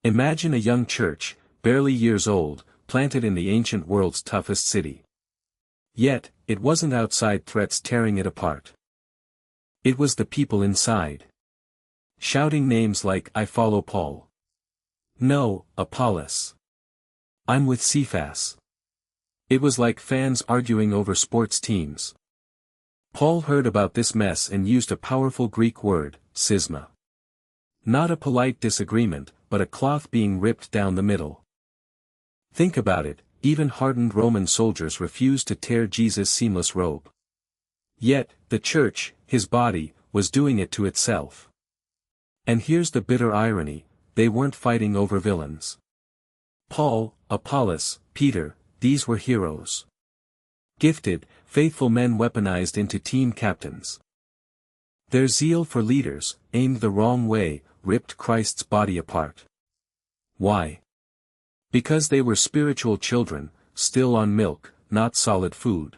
Imagine a young church, barely years old, planted in the ancient world's toughest city. Yet, it wasn't outside threats tearing it apart. It was the people inside. Shouting names like, "I follow Paul." "No, Apollos." "I'm with Cephas." It was like fans arguing over sports teams. Paul heard about this mess and used a powerful Greek word, schisma. Not a polite disagreement, but a cloth being ripped down the middle. Think about it, even hardened Roman soldiers refused to tear Jesus' seamless robe. Yet, the church, his body, was doing it to itself. And here's the bitter irony, they weren't fighting over villains. Paul, Apollos, Peter, these were heroes. Gifted, faithful men weaponized into team captains. Their zeal for leaders, aimed the wrong way, ripped Christ's body apart. Why? Because they were spiritual children, still on milk, not solid food.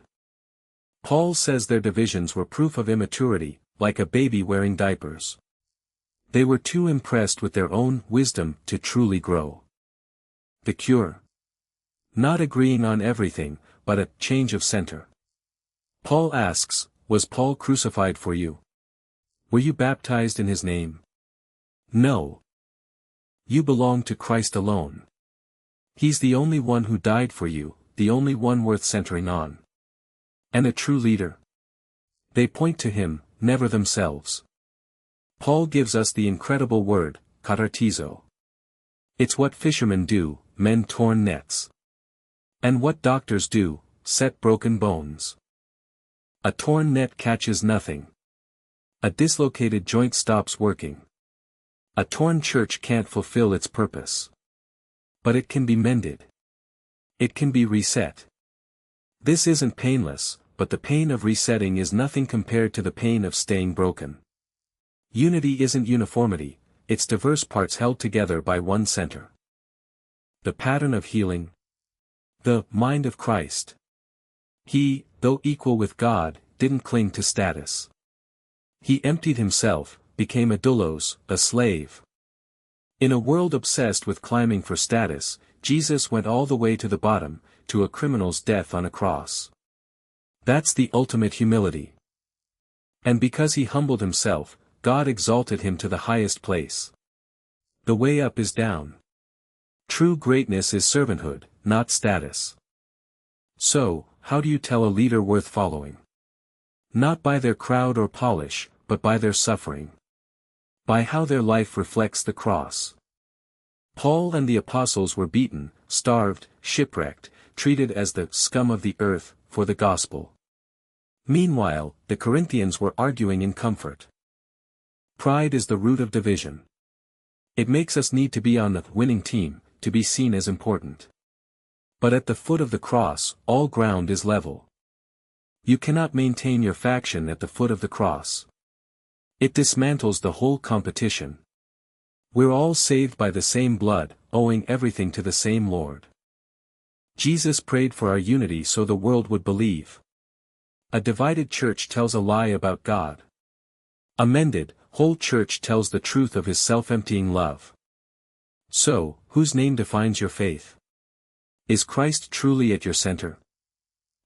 Paul says their divisions were proof of immaturity, like a baby wearing diapers. They were too impressed with their own wisdom to truly grow. The cure? Not agreeing on everything, but a change of center. Paul asks, was Paul crucified for you? Were you baptized in his name? No. You belong to Christ alone. He's the only one who died for you, the only one worth centering on. And a true leader? They point to him, never themselves. Paul gives us the incredible word, katartizo. It's what fishermen do, mend torn nets. And what doctors do, set broken bones. A torn net catches nothing. A dislocated joint stops working. A torn church can't fulfill its purpose. But it can be mended. It can be reset. This isn't painless, but the pain of resetting is nothing compared to the pain of staying broken. Unity isn't uniformity, it's diverse parts held together by one center. The pattern of healing. The mind of Christ. He, though equal with God, didn't cling to status. He emptied himself, became a doulos, a slave. In a world obsessed with climbing for status, Jesus went all the way to the bottom, to a criminal's death on a cross. That's the ultimate humility. And because he humbled himself, God exalted him to the highest place. The way up is down. True greatness is servanthood, not status. So, how do you tell a leader worth following? Not by their crowd or polish, but by their suffering. By how their life reflects the cross. Paul and the apostles were beaten, starved, shipwrecked, treated as the scum of the earth, for the gospel. Meanwhile, the Corinthians were arguing in comfort. Pride is the root of division. It makes us need to be on the winning team, to be seen as important. But at the foot of the cross, all ground is level. You cannot maintain your faction at the foot of the cross. It dismantles the whole competition. We're all saved by the same blood, owing everything to the same Lord. Jesus prayed for our unity so the world would believe. A divided church tells a lie about God. A mended, whole church tells the truth of his self-emptying love. So, whose name defines your faith? Is Christ truly at your center?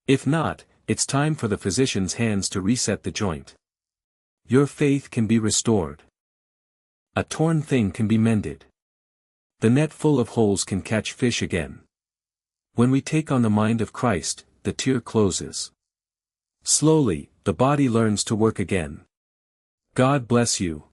If not, it's time for the physician's hands to reset the joint. Your faith can be restored. A torn thing can be mended. The net full of holes can catch fish again. When we take on the mind of Christ, the tear closes. Slowly, the body learns to work again. God bless you.